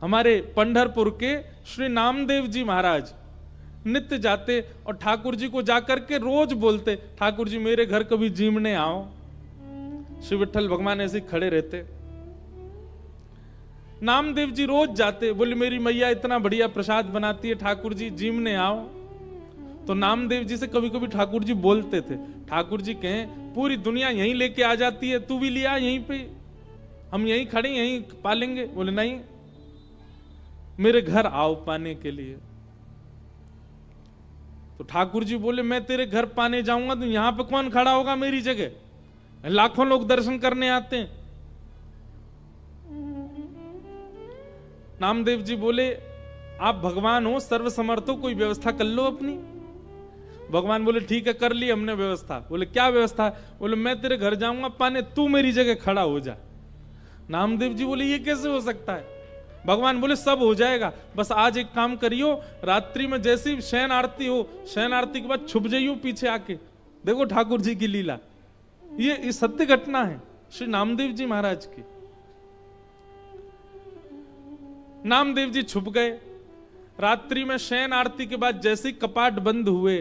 हमारे पंढरपुर के श्री नामदेव जी महाराज नित्य जाते और ठाकुर जी को जाकर के रोज बोलते, ठाकुर जी मेरे घर कभी जीमने आओ। श्री विठ्ठल भगवान ऐसे खड़े रहते। नामदेव जी रोज जाते, बोले मेरी मैया इतना बढ़िया प्रसाद बनाती है, ठाकुर जी जीमने आओ। तो नामदेव जी से कभी कभी ठाकुर जी बोलते थे, ठाकुर जी कहें पूरी दुनिया यहीं लेके आ जाती है, तू भी लिया यहीं पे, हम यहीं खड़े यहीं पालेंगे। बोले नहीं, मेरे घर आओ पाने के लिए। तो ठाकुर जी बोले मैं तेरे घर पाने जाऊंगा तो यहां पे कौन खड़ा होगा मेरी जगह, लाखों लोग दर्शन करने आते हैं। नामदेव जी बोले आप भगवान हो, सर्वसमर्थ हो, कोई व्यवस्था कर लो अपनी। भगवान बोले ठीक है कर ली हमने व्यवस्था। बोले क्या व्यवस्था? बोले मैं तेरे घर जाऊंगा पाने, तू मेरी जगह खड़ा हो जा। नामदेव जी बोले ये कैसे हो सकता है? भगवान बोले सब हो जाएगा, बस आज एक काम करियो, रात्रि में जैसी शयन आरती हो, शयन आरती के बाद छुप जाइयो पीछे आके, देखो ठाकुर जी की लीला। ये सत्य घटना है श्री नामदेव जी महाराज की। नामदेव जी छुप गए। रात्रि में शयन आरती के बाद जैसे ही कपाट बंद हुए,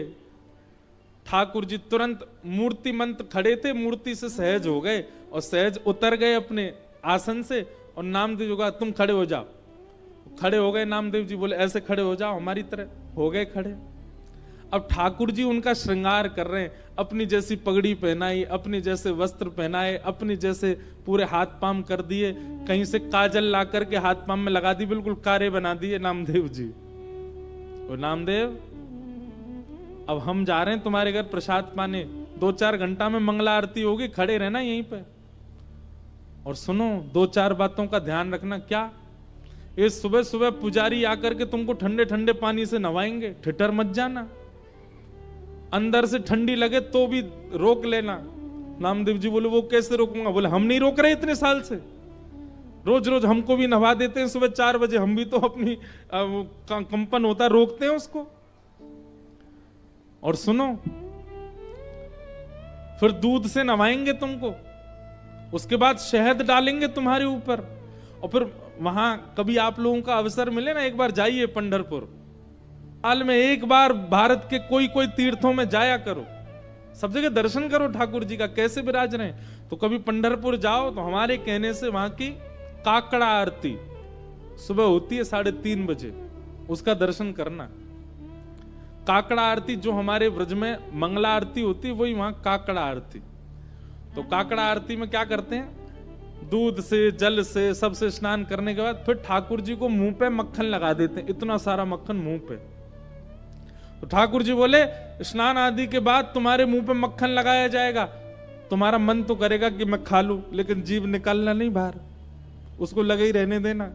ठाकुर जी तुरंत मूर्तिमंत खड़े थे, मूर्ति से सहज हो गए और सहज उतर गए अपने आसन से। और नामदेव जी कहा तुम खड़े हो जाओ। खड़े हो गए। नामदेव जी बोले ऐसे खड़े हो जाओ हमारी तरह। हो गए खड़े। अब ठाकुर जी उनका श्रृंगार कर रहे हैं, अपनी जैसी पगड़ी पहनाई, अपने जैसे वस्त्र पहनाए, अपने जैसे पूरे हाथ पाम कर दिए, कहीं से काजल ला करके हाथ पाम में लगा दी, बिल्कुल कारे बना दिए नामदेव जी। और नामदेव अब हम जा रहे हैं तुम्हारे घर प्रसाद पाने, 2-4 घंटा में मंगला आरती होगी, खड़े रहना यहीं पे। और सुनो 2-4 बातों का ध्यान रखना। क्या? ये सुबह सुबह पुजारी आकर के तुमको ठंडे ठंडे पानी से नवाएंगे, ठिठर मत जाना। अंदर से ठंडी लगे तो भी रोक लेना। नामदेव जी बोले वो कैसे रोकूंगा? बोले हम नहीं रोक रहे इतने साल से, रोज रोज हमको भी नवा देते हैं सुबह 4 बजे, हम भी तो अपनी कंपन होता रोकते हैं उसको। और सुनो फिर दूध से नवाएंगे तुमको, उसके बाद शहद डालेंगे तुम्हारे ऊपर। और फिर वहां कभी आप लोगों का अवसर मिले ना, एक बार जाइए पंढरपुर, साल में एक बार भारत के कोई कोई तीर्थों में जाया करो, सब जगह दर्शन करो ठाकुर जी का कैसे विराज रहे हैं। तो कभी पंढरपुर जाओ तो हमारे कहने से वहां की काकड़ा आरती सुबह होती है 3:30 बजे, उसका दर्शन करना। काकड़ा आरती जो हमारे ब्रज में मंगला आरती होती है, वही वहां काकड़ा आरती। तो काकड़ा आरती में क्या करते हैं, दूध से जल से सबसे स्नान करने के बाद फिर ठाकुर जी को मुंह पे मक्खन लगा देते हैं, इतना सारा मक्खन मुंह पे। तो ठाकुर जी बोले स्नान आदि के बाद तुम्हारे मुंह पे मक्खन लगाया जाएगा, तुम्हारा मन तो करेगा कि मैं खा लूं, लेकिन जीभ निकालना नहीं बाहर, उसको लगे ही रहने देना।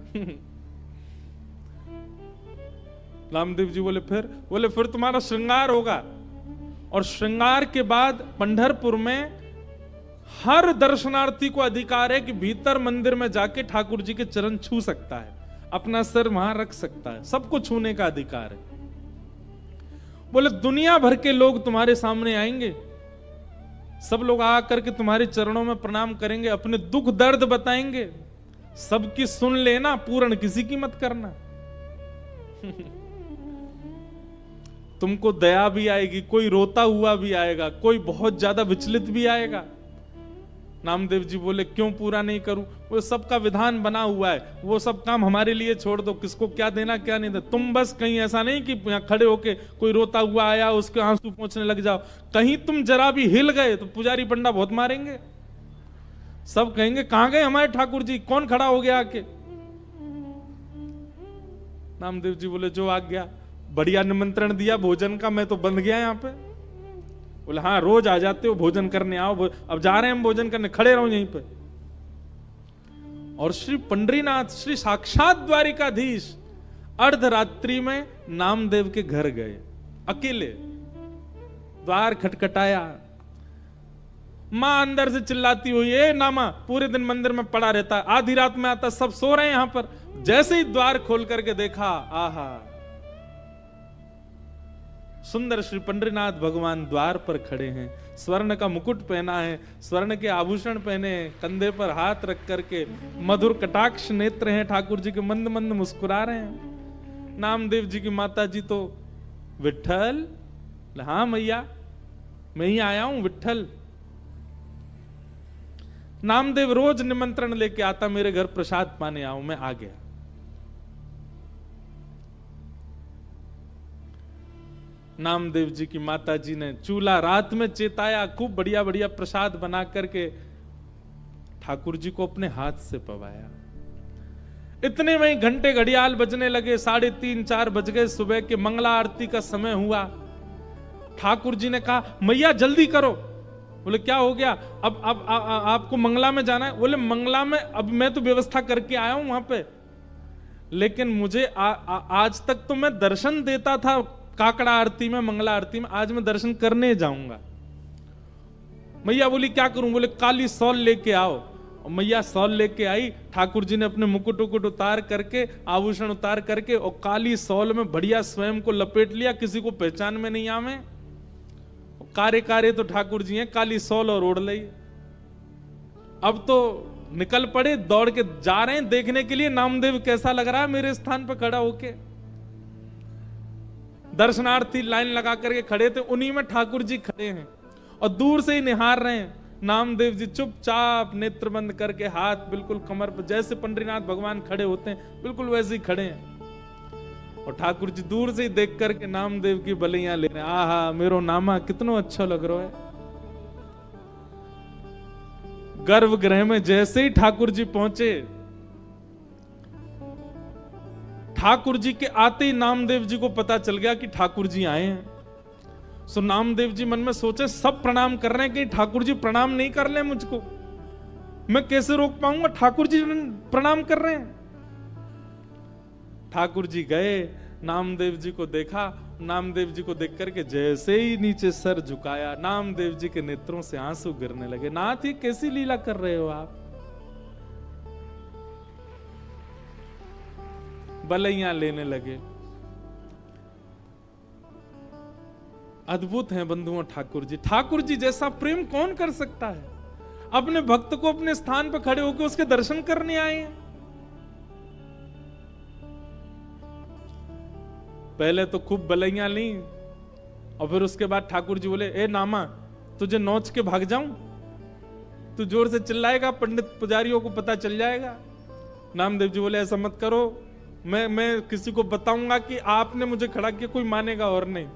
रामदेव जी बोले फिर तुम्हारा श्रृंगार होगा। और श्रृंगार के बाद पंढरपुर में हर दर्शनार्थी को अधिकार है कि भीतर मंदिर में जाके ठाकुर जी के चरण छू सकता है, अपना सिर वहां रख सकता है, सबको छूने का अधिकार है। बोले दुनिया भर के लोग तुम्हारे सामने आएंगे, सब लोग आकर के तुम्हारे चरणों में प्रणाम करेंगे, अपने दुख दर्द बताएंगे, सबकी सुन लेना, पूर्ण किसी की मत करना। तुमको दया भी आएगी, कोई रोता हुआ भी आएगा, कोई बहुत ज्यादा विचलित भी आएगा। नामदेव जी बोले क्यों पूरा नहीं करूं? वो सबका विधान बना हुआ है, वो सब काम हमारे लिए छोड़ दो, किसको क्या देना क्या नहीं देना। तुम बस कहीं ऐसा नहीं कि यहाँ खड़े होके कोई रोता हुआ आया उसके आंसू पोंछने लग जाओ, कहीं तुम जरा भी हिल गए तो पुजारी पंडा बहुत मारेंगे, सब कहेंगे कहां गए हमारे ठाकुर जी, कौन खड़ा हो गया आके। नामदेव जी बोले जो आ गया, बढ़िया निमंत्रण दिया भोजन का, मैं तो बंध गया यहाँ पे। बोले हाँ रोज आ जाते हो भोजन करने, आओ अब जा रहे हैं हम भोजन करने, खड़े रहो यहीं पे। और श्री पंडरीनाथ श्री साक्षात द्वारिकाधीश अर्धरात्रि में नामदेव के घर गए, अकेले द्वार खटखटाया, मां अंदर से चिल्लाती हुई ए नामा, पूरे दिन मंदिर में पड़ा रहता है, आधी रात में आता, सब सो रहे हैं यहां पर। जैसे ही द्वार खोल करके देखा, आहा सुंदर श्री पंडरीनाथ भगवान द्वार पर खड़े हैं, स्वर्ण का मुकुट पहना है, स्वर्ण के आभूषण पहने हैं, कंधे पर हाथ रख करके मधुर कटाक्ष नेत्र हैं ठाकुर जी के, मंद मंद मुस्कुरा रहे हैं। नामदेव जी की माता जी तो विट्ठल, हाँ मैया मैं ही आया हूं विट्ठल। नामदेव रोज निमंत्रण लेके आता, मेरे घर प्रसाद पाने आओ, मैं आ गया। नामदेव जी की माता जी ने चूल्हा रात में चेताया, खूब बढ़िया बढ़िया प्रसाद बना करके ठाकुर जी को अपने हाथ से पवाया। इतने में ही घंटे घड़ियाल बजने लगे, 3:30-4 बज गए, सुबह के मंगला आरती का समय हुआ। ठाकुर जी ने कहा मैया जल्दी करो। बोले क्या हो गया? अब आपको मंगला में जाना है? बोले मंगला में अब मैं तो व्यवस्था करके आया हूं वहां पे, लेकिन मुझे आज तक तो मैं दर्शन देता था काकड़ा आरती में, मंगला आरती में, आज मैं दर्शन करने जाऊंगा। मैया बोली क्या करूं? बोले काली सौल लेके आओ। और मैया सौल लेके आई। ठाकुर जी ने अपने मुकुट उकुट उतार करके, आभूषण उतार करके, और काली सौल में बढ़िया स्वयं को लपेट लिया, किसी को पहचान में नहीं आवे। कारे कारे तो ठाकुर जी हैं, काली सौल और ओढ़ ली। अब तो निकल पड़े, दौड़ के जा रहे हैं देखने के लिए नामदेव कैसा लग रहा है मेरे स्थान पर खड़ा होके। दर्शनार्थी लाइन लगा करके खड़े थे, उन्हीं में ठाकुर जी खड़े हैं और दूर से ही निहार रहे हैं। नामदेव जी चुपचाप नेत्र बंद करके, हाथ बिल्कुल कमर पर, जैसे पंडरीनाथ भगवान खड़े होते हैं बिल्कुल वैसे ही खड़े हैं। और ठाकुर जी दूर से ही देख करके नामदेव की बलियां ले रहे हैं। आहा मेरो नामा कितना अच्छा लग रहा है। गर्भगृह में जैसे ही ठाकुर जी पहुंचे, ठाकुर जी के आते ही नामदेव जी को पता चल गया कि ठाकुर जी आए हैं। सो नामदेव जी मन में सोचे सब प्रणाम कर रहे हैं, कि ठाकुर जी प्रणाम नहीं कर ले मुझको, मैं कैसे रोक पाऊंगा? ठाकुर जी प्रणाम कर रहे हैं। ठाकुर जी गए, नामदेव जी को देखा, नामदेव जी को देख करके जैसे ही नीचे सर झुकाया, नामदेव जी के नेत्रों से आंसू गिरने लगे। नाथ ये कैसी लीला कर रहे हो आप? बलैया लेने लगे। अद्भुत हैं बंधुओं ठाकुर जी। ठाकुर जी जैसा प्रेम कौन कर सकता है? अपने भक्त को अपने स्थान पर खड़े होकर उसके दर्शन करने आए हैं। पहले तो खूब बलैया ली, और फिर उसके बाद ठाकुर जी बोले ए नामा तुझे नोच के भाग जाऊं? तू जोर से चिल्लाएगा, पंडित पुजारियों को पता चल जाएगा। नामदेव जी बोले ऐसा मत करो, मैं किसी को बताऊंगा कि आपने मुझे खड़ा किया, कोई मानेगा और नहीं।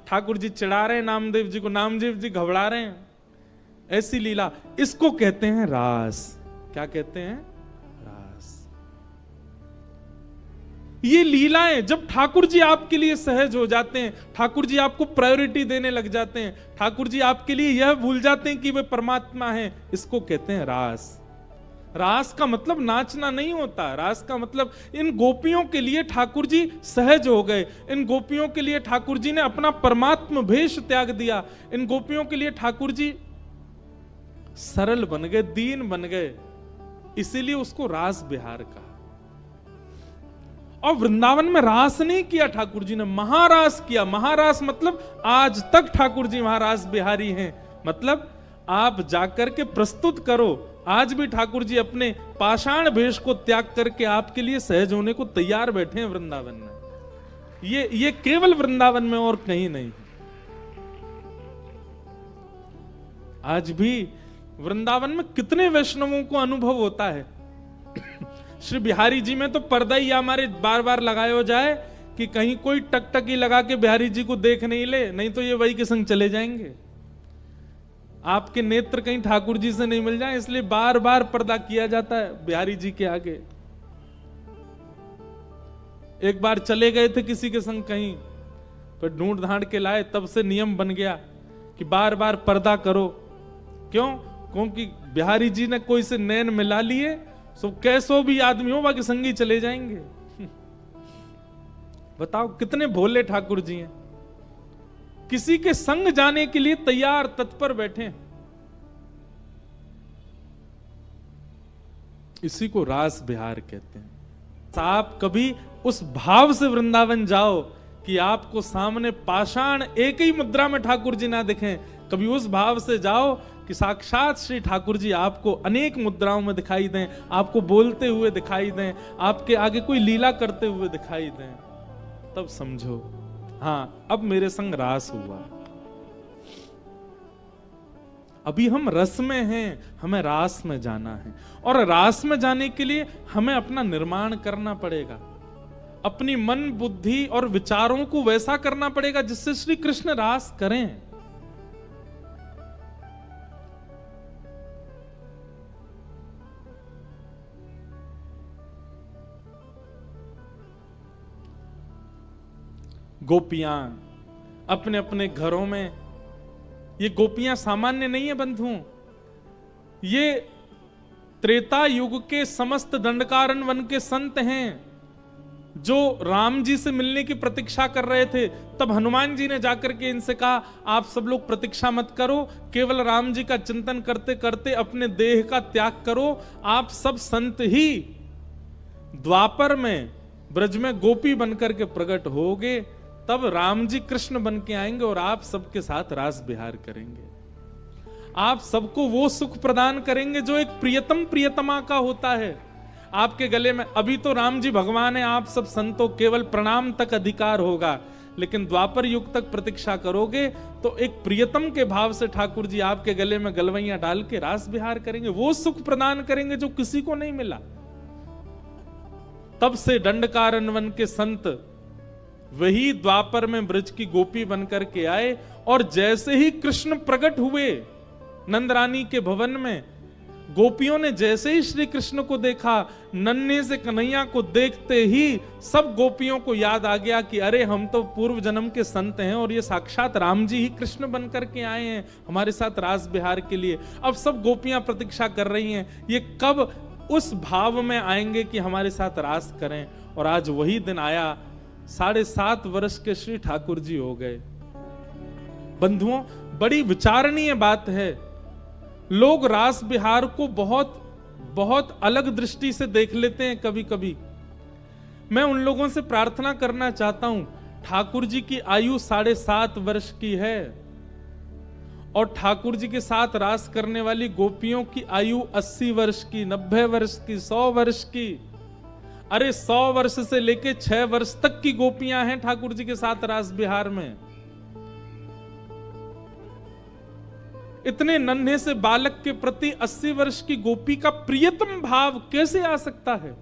ठाकुर जी चिढ़ा रहे हैं नामदेव जी को, नामदेव जी घबरा रहे हैं। ऐसी लीला, इसको कहते हैं रास। क्या कहते हैं? रास। ये लीलाएं जब ठाकुर जी आपके लिए सहज हो जाते हैं, ठाकुर जी आपको प्रायोरिटी देने लग जाते हैं, ठाकुर जी आपके लिए यह भूल जाते हैं कि वे परमात्मा हैं, इसको कहते हैं रास। रास का मतलब नाचना नहीं होता। रास का मतलब इन गोपियों के लिए ठाकुर जी सहज हो गए, इन गोपियों के लिए ठाकुर जी ने अपना परमात्म भेष त्याग दिया, इन गोपियों के लिए ठाकुर जी सरल बन गए, दीन बन गए, इसीलिए उसको रास बिहार कहा। और वृंदावन में रास नहीं किया ठाकुर जी ने, महारास किया। महारास मतलब आज तक ठाकुर जी महारास बिहारी हैं। मतलब आप जाकर के प्रस्तुत करो, आज भी ठाकुर जी अपने पाषाण भेष को त्याग करके आपके लिए सहज होने को तैयार बैठे हैं वृंदावन में। ये केवल वृंदावन में और कहीं नहीं। आज भी वृंदावन में कितने वैष्णवों को अनुभव होता है। श्री बिहारी जी में तो पर्दा ही हमारे बार बार लगाया जाए कि कहीं कोई टकटकी लगा के बिहारी जी को देख नहीं ले, नहीं तो ये वही के संग चले जाएंगे। आपके नेत्र कहीं ठाकुर जी से नहीं मिल जाए, इसलिए बार बार पर्दा किया जाता है बिहारी जी के आगे। एक बार चले गए थे किसी के संग कहीं, फिर ढूंढ ढांड के लाए, तब से नियम बन गया कि बार बार पर्दा करो। क्यों? क्योंकि बिहारी जी ने कोई से नैन मिला लिए, सो कैसो भी आदमी हो बाकी संगी चले जाएंगे। बताओ कितने भोले ठाकुर जी हैं, किसी के संग जाने के लिए तैयार तत्पर बैठे। इसी को रास बिहार कहते हैं। आप कभी उस भाव से वृंदावन जाओ कि आपको सामने पाषाण एक ही मुद्रा में ठाकुर जी ना दिखें। कभी उस भाव से जाओ कि साक्षात श्री ठाकुर जी आपको अनेक मुद्राओं में दिखाई दें, आपको बोलते हुए दिखाई दें, आपके आगे कोई लीला करते हुए दिखाई दें, तब समझो हाँ अब मेरे संग रास हुआ। अभी हम रस में हैं, हमें रास में जाना है, और रास में जाने के लिए हमें अपना निर्माण करना पड़ेगा, अपनी मन बुद्धि और विचारों को वैसा करना पड़ेगा जिससे श्री कृष्ण रास करें। गोपियां अपने अपने घरों में, ये गोपियां सामान्य नहीं है बंधुओं, ये त्रेता युग के समस्त दंडकारण्य वन के संत हैं जो राम जी से मिलने की प्रतीक्षा कर रहे थे। तब हनुमान जी ने जाकर के इनसे कहा आप सब लोग प्रतीक्षा मत करो, केवल राम जी का चिंतन करते करते अपने देह का त्याग करो, आप सब संत ही द्वापर में ब्रज में गोपी बनकर के प्रकट होगे, तब राम जी कृष्ण बन के आएंगे और आप सबके साथ रास विहार करेंगे, आप सबको वो सुख प्रदान करेंगे जो एक प्रियतम प्रियतमा का होता है आपके गले में। अभी तो राम जी भगवान है, आप सब संतों केवल प्रणाम तक अधिकार होगा, लेकिन द्वापर युग तक प्रतीक्षा करोगे तो एक प्रियतम के भाव से ठाकुर जी आपके गले में गलवैयां डाल के रास विहार करेंगे, वो सुख प्रदान करेंगे जो किसी को नहीं मिला। तब से दंडकारण्य वन के संत वही द्वापर में ब्रज की गोपी बनकर के आए, और जैसे ही कृष्ण प्रकट हुए नंदरानी के भवन में, गोपियों ने जैसे ही श्री कृष्ण को देखा, नन्हे से कन्हैया को देखते ही सब गोपियों को याद आ गया कि अरे हम तो पूर्व जन्म के संत हैं और ये साक्षात राम जी ही कृष्ण बनकर के आए हैं हमारे साथ रास विहार के लिए। अब सब गोपियां प्रतीक्षा कर रही हैं ये कब उस भाव में आएंगे कि हमारे साथ रास करें, और आज वही दिन आया। 7.5 वर्ष के श्री ठाकुर जी हो गए। बंधुओं, बड़ी विचारणीय बात है, लोग रास विहार को बहुत बहुत अलग दृष्टि से देख लेते हैं कभी कभी। मैं उन लोगों से प्रार्थना करना चाहता हूं, ठाकुर जी की आयु 7.5 वर्ष की है और ठाकुर जी के साथ रास करने वाली गोपियों की आयु 80 वर्ष की, 90 वर्ष की, 100 वर्ष की। अरे 100 वर्ष से लेके 6 वर्ष तक की गोपियां हैं ठाकुर जी के साथ रास विहार में। इतने नन्हे से बालक के प्रति 80 वर्ष की गोपी का प्रियतम भाव कैसे आ सकता है?